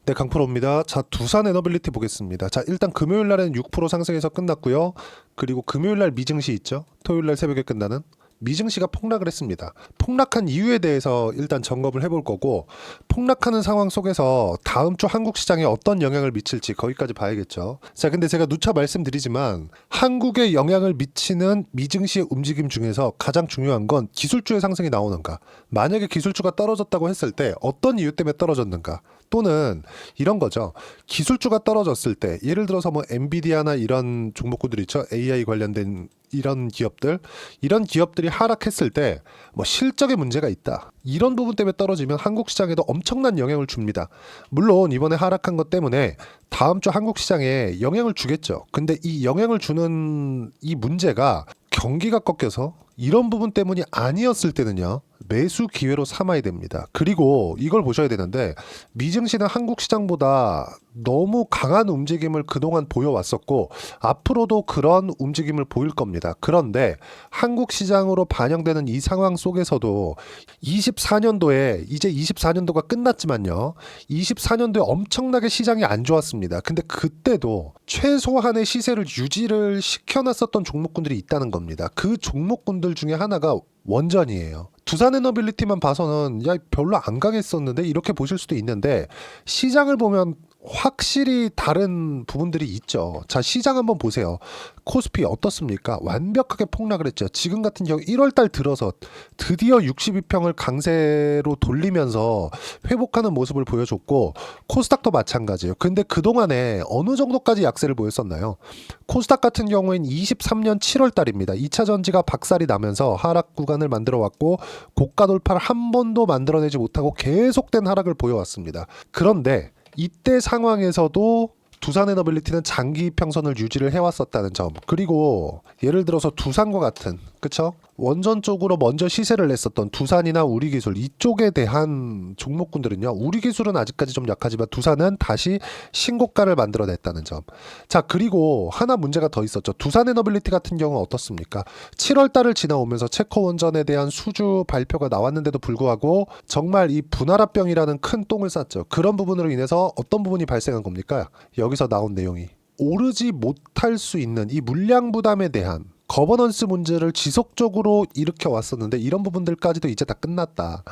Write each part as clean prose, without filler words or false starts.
네, 강프로입니다. 자, 두산 에너빌리티 보겠습니다. 자, 일단 금요일 날에는 6% 상승해서 끝났고요. 그리고 금요일 날 미증시 있죠. 토요일 날 새벽에 끝나는 미증시가 폭락을 했습니다. 폭락한 이유에 대해서 일단 점검을 해볼 거고, 폭락하는 상황 속에서 다음 주 한국 시장에 어떤 영향을 미칠지 거기까지 봐야겠죠. 자, 근데 제가 누차 말씀드리지만 한국에 영향을 미치는 미증시의 움직임 중에서 가장 중요한 건 기술주의 상승이 나오는가. 만약에 기술주가 떨어졌다고 했을 때 어떤 이유 때문에 떨어졌는가. 또는 이런 거죠. 기술주가 떨어졌을 때 예를 들어서 뭐 엔비디아나 이런 종목군들 있죠. AI 관련된 이런 기업들이 하락했을 때 뭐 실적에 문제가 있다. 이런 부분 때문에 떨어지면 한국 시장에도 엄청난 영향을 줍니다. 물론 이번에 하락한 것 때문에 다음 주 한국 시장에 영향을 주겠죠. 근데 이 영향을 주는 이 문제가 경기가 꺾여서 이런 부분 때문이 아니었을 때는요. 매수 기회로 삼아야 됩니다. 그리고 이걸 보셔야 되는데 미증시는 한국 시장보다 너무 강한 움직임을 그동안 보여왔었고 앞으로도 그런 움직임을 보일 겁니다. 그런데 한국 시장으로 반영되는 이 상황 속에서도 24년도에 이제 24년도가 끝났지만요. 24년도에 엄청나게 시장이 안 좋았습니다. 근데 그때도 최소한의 시세를 유지를 시켜놨었던 종목군들이 있다는 겁니다. 그 종목군들 중에 하나가 원전이에요. 두산에너빌리티만 봐서는 야 별로 안 강했었는데 이렇게 보실 수도 있는데 시장을 보면 확실히 다른 부분들이 있죠. 자, 시장 한번 보세요. 코스피 어떻습니까? 완벽하게 폭락을 했죠. 지금 같은 경우 1월 달 들어서 드디어 62평을 강세로 돌리면서 회복하는 모습을 보여줬고 코스닥도 마찬가지예요. 근데 그동안에 어느 정도까지 약세를 보였었나요? 코스닥 같은 경우에는 23년 7월 달입니다. 2차 전지가 박살이 나면서 하락 구간을 만들어 왔고 고가 돌파를 한 번도 만들어내지 못하고 계속된 하락을 보여왔습니다. 그런데 이때 상황에서도 두산에너빌리티는 장기 평선을 유지를 해왔었다는 점. 그리고 예를 들어서 두산과 같은 그쵸? 원전 쪽으로 먼저 시세를 냈었던 두산이나 우리기술 이쪽에 대한 종목군들은요. 우리기술은 아직까지 좀 약하지만 두산은 다시 신고가를 만들어냈다는 점. 자, 그리고 하나 문제가 더 있었죠. 두산에너빌리티 같은 경우는 어떻습니까? 7월 달을 지나오면서 체코 원전에 대한 수주 발표가 나왔는데도 불구하고 정말 이 분할합병이라는 큰 똥을 쌌죠. 그런 부분으로 인해서 어떤 부분이 발생한 겁니까? 여기서 나온 내용이 오르지 못할 수 있는 이 물량 부담에 대한 거버넌스 문제를 지속적으로 일으켜 왔었는데 이런 부분들까지도 이제 다 끝났다.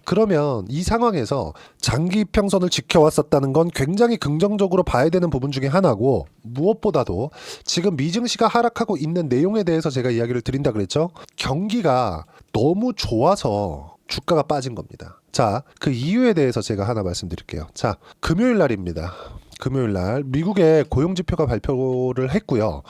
그러면 이 상황에서 장기 평선을 지켜왔었다는 건 굉장히 긍정적으로 봐야 되는 부분 중에 하나고 무엇보다도 지금 미증시가 하락하고 있는 내용에 대해서 제가 이야기를 드린다 그랬죠. 경기가 너무 좋아서 주가가 빠진 겁니다. 자, 그 이유에 대해서 제가 하나 말씀드릴게요. 자, 금요일 날입니다. 금요일 날 미국의 고용지표가 발표를 했고요.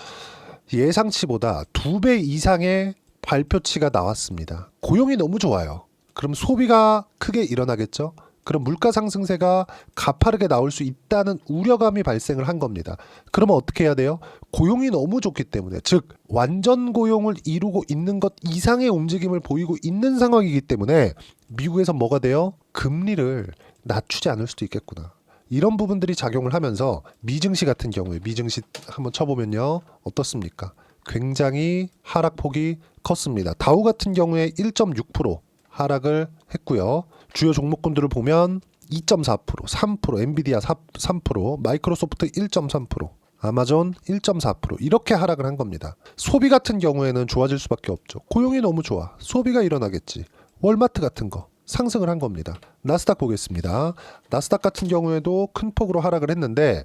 예상치보다 2배 이상의 발표치가 나왔습니다. 고용이 너무 좋아요. 그럼 소비가 크게 일어나겠죠? 그럼 물가 상승세가 가파르게 나올 수 있다는 우려감이 발생을 한 겁니다. 그러면 어떻게 해야 돼요? 고용이 너무 좋기 때문에, 즉 완전 고용을 이루고 있는 것 이상의 움직임을 보이고 있는 상황이기 때문에 미국에서 뭐가 돼요? 금리를 낮추지 않을 수도 있겠구나. 이런 부분들이 작용을 하면서 미증시 같은 경우에 미증시 한번 쳐보면요. 어떻습니까? 굉장히 하락폭이 컸습니다. 다우 같은 경우에 1.6% 하락을 했고요. 주요 종목군들을 보면 2.4%, 3%, 엔비디아 3%, 마이크로소프트 1.3%, 아마존 1.4% 이렇게 하락을 한 겁니다. 소비 같은 경우에는 좋아질 수밖에 없죠. 고용이 너무 좋아. 소비가 일어나겠지. 월마트 같은 거. 상승을 한 겁니다. 나스닥 보겠습니다. 나스닥 같은 경우에도 큰 폭으로 하락을 했는데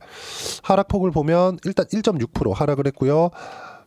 하락폭을 보면 일단 1.6% 하락을 했고요.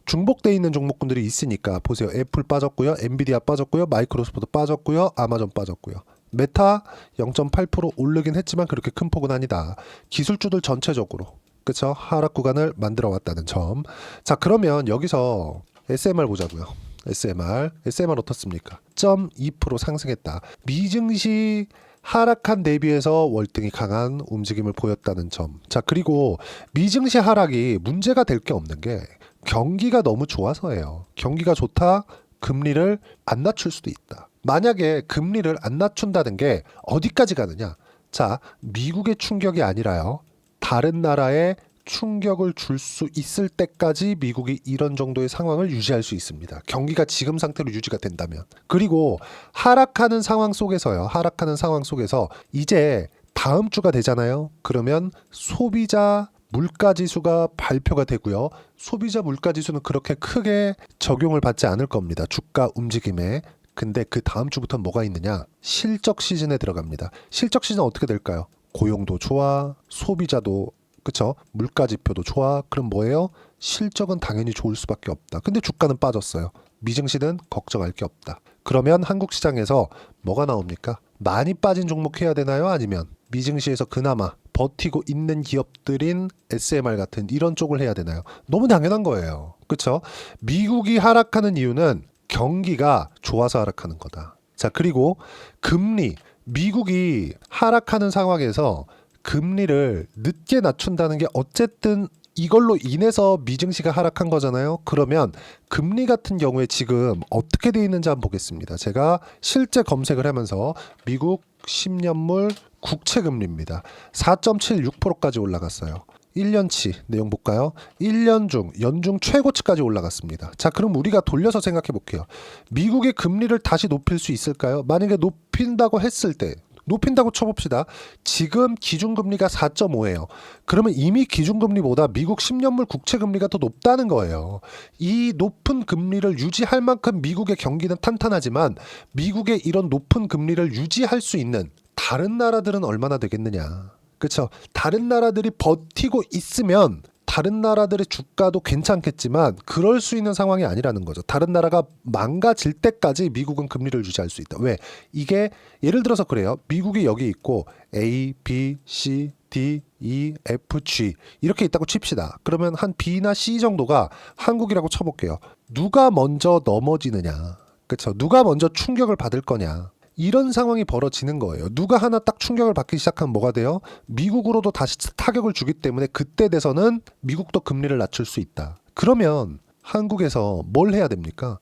중복돼 있는 종목군들이 있으니까 보세요. 애플 빠졌고요. 엔비디아 빠졌고요. 마이크로소프트 빠졌고요. 아마존 빠졌고요. 메타 0.8% 오르긴 했지만 그렇게 큰 폭은 아니다. 기술주들 전체적으로 그쵸? 하락 구간을 만들어 왔다는 점. 자, 그러면 여기서 SMR 보자고요. SMR 어떻습니까? 0.2% 상승했다. 미증시 하락한 대비해서 월등히 강한 움직임을 보였다는 점. 자, 그리고 미증시 하락이 문제가 될 게 없는 게 경기가 너무 좋아서예요. 경기가 좋다, 금리를 안 낮출 수도 있다. 만약에 금리를 안 낮춘다는 게 어디까지 가느냐? 자, 미국의 충격이 아니라요. 다른 나라의 충격을 줄 수 있을 때까지 미국이 이런 정도의 상황을 유지할 수 있습니다. 경기가 지금 상태로 유지가 된다면. 그리고 하락하는 상황 속에서 이제 다음 주가 되잖아요. 그러면 소비자 물가지수가 발표가 되고요. 소비자 물가지수는 그렇게 크게 적용을 받지 않을 겁니다. 주가 움직임에. 근데 그 다음 주부터 뭐가 있느냐? 실적 시즌에 들어갑니다. 실적 시즌은 어떻게 될까요? 고용도 좋아, 소비자도 그쵸? 물가 지표도 좋아. 그럼 뭐예요? 실적은 당연히 좋을 수밖에 없다. 근데 주가는 빠졌어요. 미증시는 걱정할 게 없다. 그러면 한국 시장에서 뭐가 나옵니까? 많이 빠진 종목 해야 되나요? 아니면 미증시에서 그나마 버티고 있는 기업들인 SMR 같은 이런 쪽을 해야 되나요? 너무 당연한 거예요. 그쵸? 미국이 하락하는 이유는 경기가 좋아서 하락하는 거다. 자, 그리고 금리. 미국이 하락하는 상황에서 금리를 늦게 낮춘다는 게 어쨌든 이걸로 인해서 미증시가 하락한 거잖아요. 그러면 금리 같은 경우에 지금 어떻게 돼 있는지 한번 보겠습니다. 제가 실제 검색을 하면서 미국 10년물 국채 금리입니다. 4.76%까지 올라갔어요. 1년치 내용 볼까요? 1년 중 연중 최고치까지 올라갔습니다. 자, 그럼 우리가 돌려서 생각해 볼게요. 미국의 금리를 다시 높일 수 있을까요? 만약에 높인다고 했을 때 높인다고 쳐봅시다. 지금 기준금리가 4.5예요. 그러면 이미 기준금리보다 미국 10년물 국채금리가 더 높다는 거예요. 이 높은 금리를 유지할 만큼 미국의 경기는 탄탄하지만 미국의 이런 높은 금리를 유지할 수 있는 다른 나라들은 얼마나 되겠느냐. 그렇죠? 다른 나라들이 버티고 있으면 다른 나라들의 주가도 괜찮겠지만 그럴 수 있는 상황이 아니라는 거죠. 다른 나라가 망가질 때까지 미국은 금리를 유지할 수 있다. 왜? 이게 예를 들어서 그래요. 미국이 여기 있고 A, B, C, D, E, F, G 이렇게 있다고 칩시다. 그러면 한 B나 C 정도가 한국이라고 쳐볼게요. 누가 먼저 넘어지느냐. 그렇죠? 누가 먼저 충격을 받을 거냐. 이런 상황이 벌어지는 거예요. 누가 하나 딱 충격을 받기 시작하면 뭐가 돼요? 미국으로도 다시 타격을 주기 때문에 그때 돼서는 미국도 금리를 낮출 수 있다. 그러면 한국에서 뭘 해야 됩니까?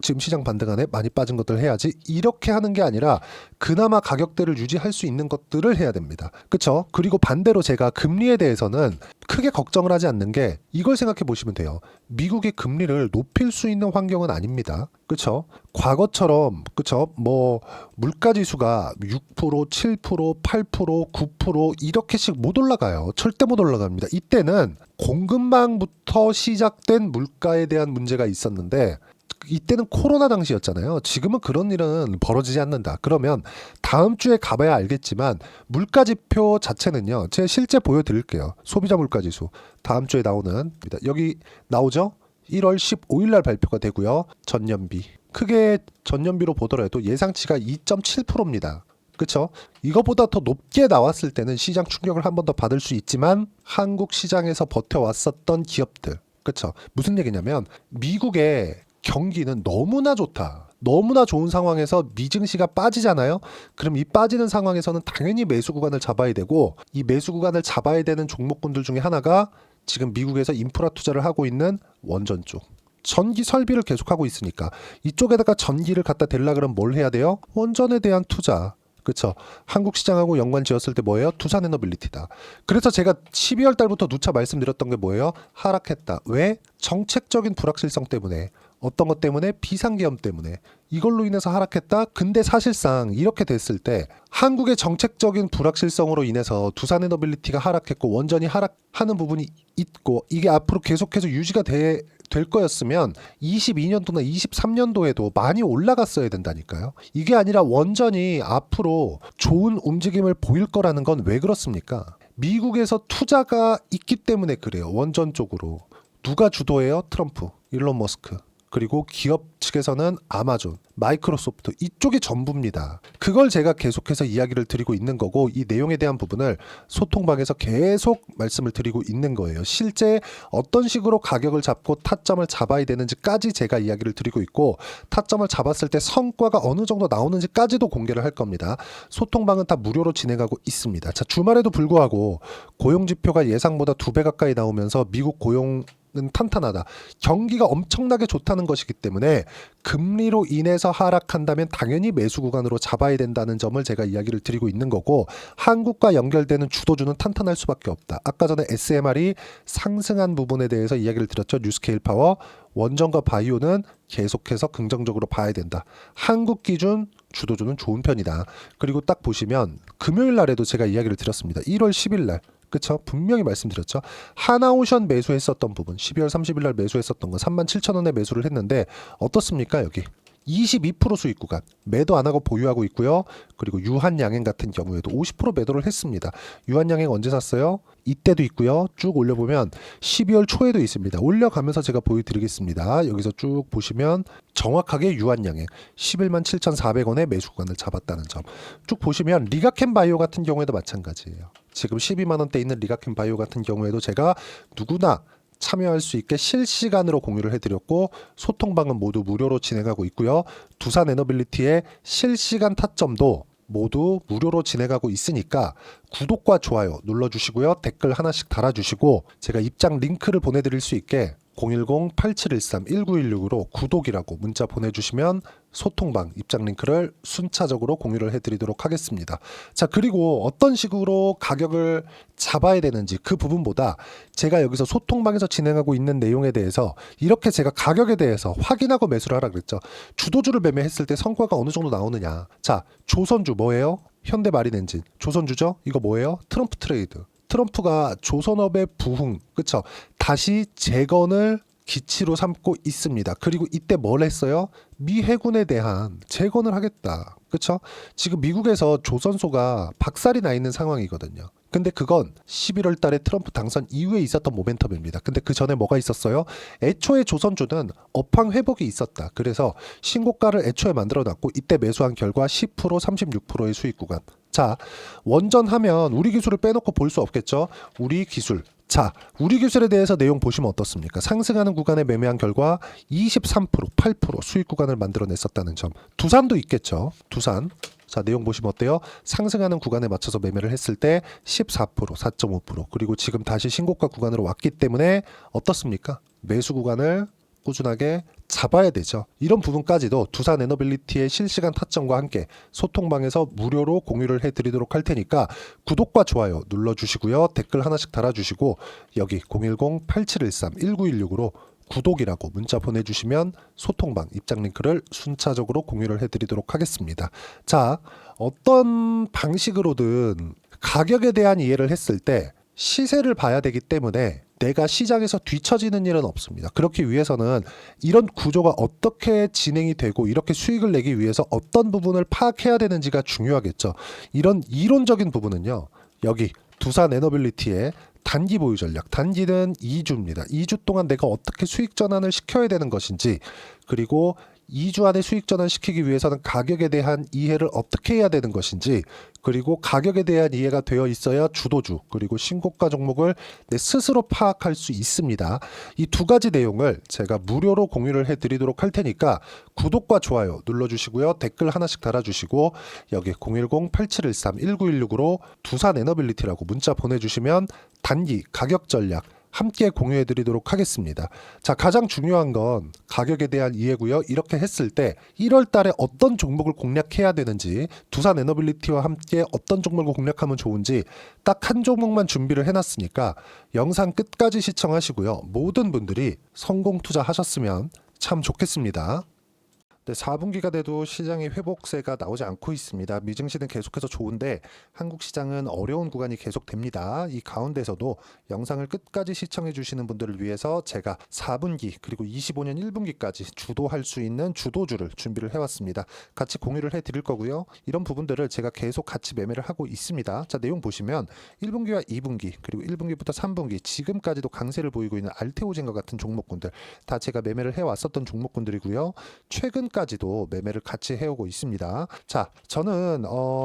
지금 시장 반등하네? 많이 빠진 것들 해야지. 이렇게 하는 게 아니라 그나마 가격대를 유지할 수 있는 것들을 해야 됩니다. 그렇죠? 그리고 반대로 제가 금리에 대해서는 크게 걱정을 하지 않는 게 이걸 생각해 보시면 돼요. 미국이 금리를 높일 수 있는 환경은 아닙니다. 그렇죠? 과거처럼 그렇죠? 뭐 물가 지수가 6%, 7%, 8%, 9% 이렇게씩 못 올라가요. 절대 못 올라갑니다. 이때는 공급망부터 시작된 물가에 대한 문제가 있었는데 이때는 코로나 당시였잖아요. 지금은 그런 일은 벌어지지 않는다. 그러면 다음 주에 가봐야 알겠지만 물가 지표 자체는요. 제가 실제 보여드릴게요. 소비자 물가 지수 다음 주에 나오는 여기 나오죠. 1월 15일 날 발표가 되고요. 전년비 크게 전년비로 보더라도 예상치가 2.7%입니다. 그렇죠? 이거보다 더 높게 나왔을 때는 시장 충격을 한 번 더 받을 수 있지만 한국 시장에서 버텨왔었던 기업들 그렇죠? 무슨 얘기냐면 미국의 경기는 너무나 좋다. 너무나 좋은 상황에서 미증시가 빠지잖아요. 그럼 이 빠지는 상황에서는 당연히 매수 구간을 잡아야 되고 이 매수 구간을 잡아야 되는 종목군들 중에 하나가 지금 미국에서 인프라 투자를 하고 있는 원전 쪽. 전기 설비를 계속하고 있으니까 이쪽에다가 전기를 갖다 대려 그러면 뭘 해야 돼요? 원전에 대한 투자. 그렇죠. 한국 시장하고 연관 지었을 때 뭐예요? 두산에너빌리티다. 그래서 제가 12월 달부터 누차 말씀드렸던 게 뭐예요? 하락했다. 왜? 정책적인 불확실성 때문에. 어떤 것 때문에? 비상계엄 때문에. 이걸로 인해서 하락했다. 근데 사실상 이렇게 됐을 때 한국의 정책적인 불확실성으로 인해서 두산에너빌리티가 하락했고 원전이 하락하는 부분이 있고 이게 앞으로 계속해서 유지가 될 거였으면 22년도나 23년도에도 많이 올라갔어야 된다니까요. 이게 아니라 원전이 앞으로 좋은 움직임을 보일 거라는 건 왜 그렇습니까? 미국에서 투자가 있기 때문에 그래요. 원전 쪽으로. 누가 주도해요? 트럼프, 일론 머스크. 그리고 기업 측에서는 아마존, 마이크로소프트 이쪽이 전부입니다. 그걸 제가 계속해서 이야기를 드리고 있는 거고 이 내용에 대한 부분을 소통방에서 계속 말씀을 드리고 있는 거예요. 실제 어떤 식으로 가격을 잡고 타점을 잡아야 되는지까지 제가 이야기를 드리고 있고 타점을 잡았을 때 성과가 어느 정도 나오는지까지도 공개를 할 겁니다. 소통방은 다 무료로 진행하고 있습니다. 자, 주말에도 불구하고 고용지표가 예상보다 2배 가까이 나오면서 미국 고용 는 탄탄하다. 경기가 엄청나게 좋다는 것이기 때문에 금리로 인해서 하락한다면 당연히 매수 구간으로 잡아야 된다는 점을 제가 이야기를 드리고 있는 거고 한국과 연결되는 주도주는 탄탄할 수밖에 없다. 아까 전에 SMR이 상승한 부분에 대해서 이야기를 드렸죠. 뉴스케일 파워, 원전과 바이오는 계속해서 긍정적으로 봐야 된다. 한국 기준 주도주는 좋은 편이다. 그리고 딱 보시면 금요일 날에도 제가 이야기를 드렸습니다. 1월 10일 날 그쵸? 분명히 말씀드렸죠. 하나오션 매수했었던 부분 12월 30일 날 매수했었던 거 37,000원에 매수를 했는데 어떻습니까? 여기 22% 수익 구간 매도 안 하고 보유하고 있고요. 그리고 유한양행 같은 경우에도 50% 매도를 했습니다. 유한양행 언제 샀어요? 이때도 있고요. 쭉 올려보면 12월 초에도 있습니다. 올려가면서 제가 보여드리겠습니다. 여기서 쭉 보시면 정확하게 유한양행 11만 7,400원에 매수 구간을 잡았다는 점. 쭉 보시면 리가켄 바이오 같은 경우에도 마찬가지예요. 지금 12만 원대 있는 리가켄 바이오 같은 경우에도 제가 누구나 참여할 수 있게 실시간으로 공유를 해드렸고 소통방은 모두 무료로 진행하고 있고요. 두산 에너빌리티의 실시간 타점도 모두 무료로 진행하고 있으니까 구독과 좋아요 눌러주시고요. 댓글 하나씩 달아주시고 제가 입장 링크를 보내드릴 수 있게 010-8713-1916으로 구독이라고 문자 보내주시면 소통방 입장 링크를 순차적으로 공유를 해드리도록 하겠습니다. 자, 그리고 어떤 식으로 가격을 잡아야 되는지 그 부분보다 제가 여기서 소통방에서 진행하고 있는 내용에 대해서 이렇게 제가 가격에 대해서 확인하고 매수를 하라 그랬죠. 주도주를 매매했을 때 성과가 어느 정도 나오느냐. 자, 조선주 뭐예요? 현대마린엔진. 조선주죠? 이거 뭐예요? 트럼프 트레이드. 트럼프가 조선업의 부흥, 그쵸? 다시 재건을 기치로 삼고 있습니다. 그리고 이때 뭘 했어요? 미 해군에 대한 재건을 하겠다. 그쵸? 지금 미국에서 조선소가 박살이 나 있는 상황이거든요. 근데 그건 11월 달에 트럼프 당선 이후에 있었던 모멘텀입니다. 근데 그 전에 뭐가 있었어요? 애초에 조선주는 업황 회복이 있었다. 그래서 신고가를 애초에 만들어 놨고 이때 매수한 결과 10% 36%의 수익 구간. 자, 원전하면 우리 기술을 빼놓고 볼 수 없겠죠? 우리 기술. 자, 우리 기술에 대해서 내용 보시면 어떻습니까? 상승하는 구간에 매매한 결과 23%, 8% 수익 구간을 만들어냈었다는 점. 두산도 있겠죠? 두산. 자, 내용 보시면 어때요? 상승하는 구간에 맞춰서 매매를 했을 때 14%, 4.5% 그리고 지금 다시 신고가 구간으로 왔기 때문에 어떻습니까? 매수 구간을 꾸준하게 잡아야 되죠. 이런 부분까지도 두산 에너빌리티의 실시간 타점과 함께 소통방에서 무료로 공유를 해드리도록 할 테니까 구독과 좋아요 눌러주시고요. 댓글 하나씩 달아주시고 여기 010-8713-1916으로 구독이라고 문자 보내주시면 소통방 입장 링크를 순차적으로 공유를 해드리도록 하겠습니다. 자, 어떤 방식으로든 가격에 대한 이해를 했을 때 시세를 봐야 되기 때문에 내가 시장에서 뒤처지는 일은 없습니다. 그렇기 위해서는 이런 구조가 어떻게 진행이 되고 이렇게 수익을 내기 위해서 어떤 부분을 파악해야 되는지가 중요하겠죠. 이런 이론적인 부분은요. 여기 두산 에너빌리티의 단기 보유 전략. 단기는 2주입니다. 2주 동안 내가 어떻게 수익 전환을 시켜야 되는 것인지 그리고 2주 안에 수익 전환시키기 위해서는 가격에 대한 이해를 어떻게 해야 되는 것인지 그리고 가격에 대한 이해가 되어 있어야 주도주 그리고 신고가 종목을 내 스스로 파악할 수 있습니다. 이 두 가지 내용을 제가 무료로 공유를 해드리도록 할 테니까 구독과 좋아요 눌러주시고요. 댓글 하나씩 달아주시고 여기 010-8713-1916으로 두산 에너빌리티라고 문자 보내주시면 단기 가격 전략 함께 공유해 드리도록 하겠습니다. 자, 가장 중요한 건 가격에 대한 이해고요. 이렇게 했을 때 1월 달에 어떤 종목을 공략해야 되는지 두산 에너빌리티와 함께 어떤 종목을 공략하면 좋은지 딱 한 종목만 준비를 해놨으니까 영상 끝까지 시청하시고요. 모든 분들이 성공 투자하셨으면 참 좋겠습니다. 네, 4분기가 돼도 시장의 회복세가 나오지 않고 있습니다. 미증시는 계속해서 좋은데 한국 시장은 어려운 구간이 계속됩니다. 이 가운데서도 영상을 끝까지 시청해 주시는 분들을 위해서 제가 4분기 그리고 25년 1분기까지 주도할 수 있는 주도주를 준비를 해왔습니다. 같이 공유를 해드릴 거고요. 이런 부분들을 제가 계속 같이 매매를 하고 있습니다. 자, 내용 보시면 1분기와 2분기 그리고 1분기부터 3분기 지금까지도 강세를 보이고 있는 알테오젠과 같은 종목군들 다 제가 매매를 해왔었던 종목군들이고요. 최근까지도 매매를 같이 해오고 있습니다. 자, 저는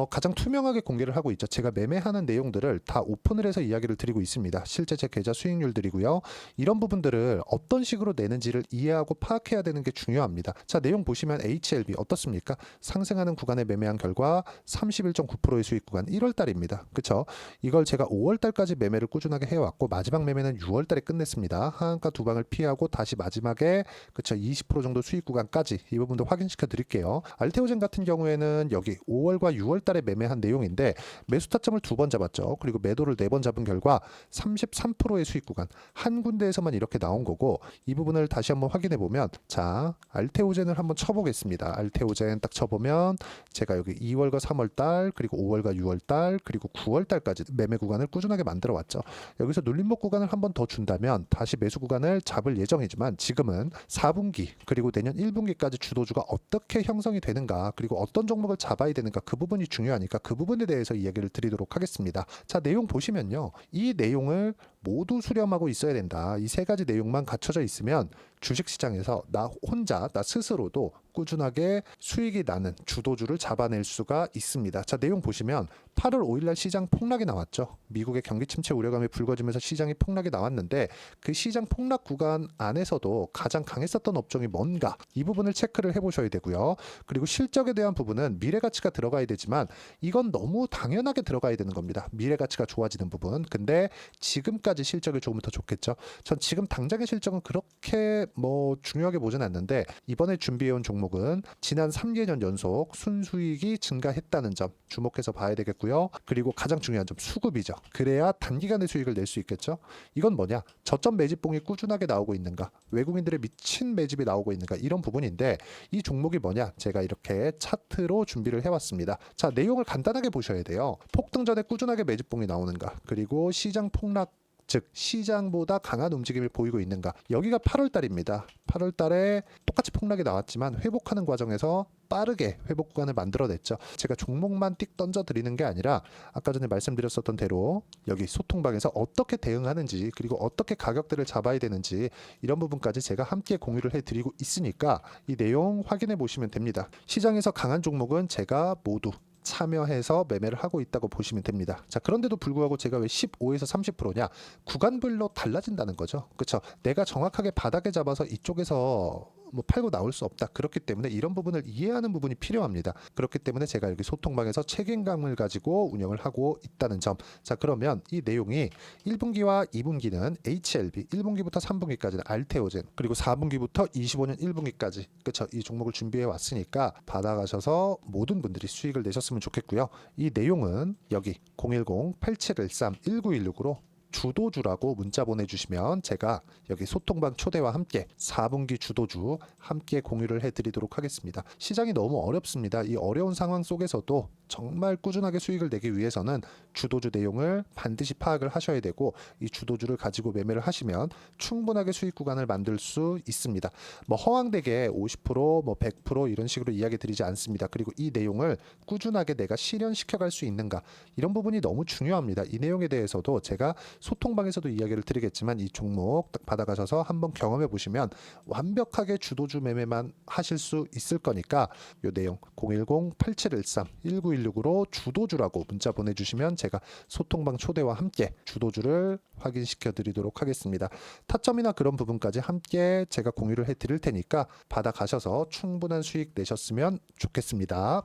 가장 투명하게 공개를 하고 있죠. 제가 매매하는 내용들을 다 오픈을 해서 이야기를 드리고 있습니다. 실제 제 계좌 수익률들이고요. 이런 부분들을 어떤 식으로 내는지를 이해하고 파악해야 되는 게 중요합니다. 자, 내용 보시면 HLB 어떻습니까? 상승하는 구간에 매매한 결과 31.9%의 수익 구간 1월 달입니다. 그쵸? 이걸 제가 5월 달까지 매매를 꾸준하게 해왔고 마지막 매매는 6월 달에 끝냈습니다. 하한가 두 방을 피하고 다시 마지막에 그쵸? 20% 정도 수익 구간까지 이 부분 부분도 확인시켜 드릴게요. 알테오젠 같은 경우에는 여기 5월과 6월 달에 매매한 내용인데 매수 타점을 2번 잡았죠. 그리고 매도를 4번 잡은 결과 33%의 수익 구간 한 군데에서만 이렇게 나온 거고, 이 부분을 다시 한번 확인해 보면, 자 알테오젠을 한번 쳐보겠습니다. 알테오젠 딱 쳐보면 제가 여기 2월과 3월 달, 그리고 5월과 6월 달, 그리고 9월 달까지 매매 구간을 꾸준하게 만들어 왔죠. 여기서 눌림목 구간을 한 번 더 준다면 다시 매수 구간을 잡을 예정이지만, 지금은 4분기 그리고 내년 1분기까지 주도주가 어떻게 형성이 되는가, 그리고 어떤 종목을 잡아야 되는가, 그 부분이 중요하니까 그 부분에 대해서 이야기를 드리도록 하겠습니다. 자, 내용 보시면요, 이 내용을 모두 수렴하고 있어야 된다. 이 3가지 내용만 갖춰져 있으면 주식시장에서 나 혼자, 나 스스로도 꾸준하게 수익이 나는 주도주를 잡아낼 수가 있습니다. 자, 내용 보시면 8월 5일날 시장 폭락이 나왔죠. 미국의 경기 침체 우려감이 불거지면서 시장이 폭락이 나왔는데, 그 시장 폭락 구간 안에서도 가장 강했었던 업종이 뭔가, 이 부분을 체크를 해보셔야 되고요. 그리고 실적에 대한 부분은 미래가치가 들어가야 되지만 이건 너무 당연하게 들어가야 되는 겁니다. 미래가치가 좋아지는 부분. 근데 지금까지 실적이 조금 더 좋겠죠. 전 지금 당장의 실적은 그렇게 중요하게 보진 않는데, 이번에 준비해온 종목은 지난 3개년 연속 순수익이 증가했다는 점 주목해서 봐야 되겠고요. 그리고 가장 중요한 점, 수급이죠. 그래야 단기간에 수익을 낼 수 있겠죠. 이건 뭐냐, 저점 매집봉이 꾸준하게 나오고 있는가, 외국인들의 미친 매집이 나오고 있는가, 이런 부분인데, 이 종목이 뭐냐, 제가 이렇게 차트로 준비를 해왔습니다. 자, 내용을 간단하게 보셔야 돼요. 폭등 전에 꾸준하게 매집봉이 나오는가, 그리고 시장 폭락, 즉 시장보다 강한 움직임을 보이고 있는가. 여기가 8월 달입니다. 8월 달에 똑같이 폭락이 나왔지만 회복하는 과정에서 빠르게 회복 구간을 만들어냈죠. 제가 종목만 띡 던져 드리는 게 아니라 아까 전에 말씀드렸었던 대로 여기 소통방에서 어떻게 대응하는지, 그리고 어떻게 가격대를 잡아야 되는지, 이런 부분까지 제가 함께 공유를 해드리고 있으니까 이 내용 확인해 보시면 됩니다. 시장에서 강한 종목은 제가 모두 참여해서 매매를 하고 있다고 보시면 됩니다. 자, 그런데도 불구하고 제가 왜 15에서 30%냐? 구간별로 달라진다는 거죠. 그렇죠? 내가 정확하게 바닥에 잡아서 이쪽에서 팔고 나올 수 없다. 그렇기 때문에 이런 부분을 이해하는 부분이 필요합니다. 그렇기 때문에 제가 여기 소통방에서 책임감을 가지고 운영을 하고 있다는 점. 자, 그러면 이 내용이 1분기와 2분기는 HLB, 1분기부터 3분기까지는 알테오젠, 그리고 4분기부터 25년 1분기까지, 그렇죠? 이 종목을 준비해 왔으니까 받아가셔서 모든 분들이 수익을 내셨으면 좋겠고요. 이 내용은 여기 010-8713-1916으로 주도주라고 문자 보내주시면 제가 여기 소통방 초대와 함께 4분기 주도주 함께 공유를 해드리도록 하겠습니다. 시장이 너무 어렵습니다. 이 어려운 상황 속에서도 정말 꾸준하게 수익을 내기 위해서는 주도주 내용을 반드시 파악을 하셔야 되고, 이 주도주를 가지고 매매를 하시면 충분하게 수익 구간을 만들 수 있습니다. 허황되게 50%, 100% 이런 식으로 이야기 드리지 않습니다. 그리고 이 내용을 꾸준하게 내가 실현시켜 갈 수 있는가, 이런 부분이 너무 중요합니다. 이 내용에 대해서도 제가 소통방에서도 이야기를 드리겠지만, 이 종목 딱 받아가셔서 한번 경험해 보시면 완벽하게 주도주 매매만 하실 수 있을 거니까, 이 내용 010-8713-1916으로 주도주라고 문자 보내주시면 제가 소통방 초대와 함께 주도주를 확인시켜 드리도록 하겠습니다. 타점이나 그런 부분까지 함께 제가 공유를 해 드릴 테니까 받아가셔서 충분한 수익 내셨으면 좋겠습니다.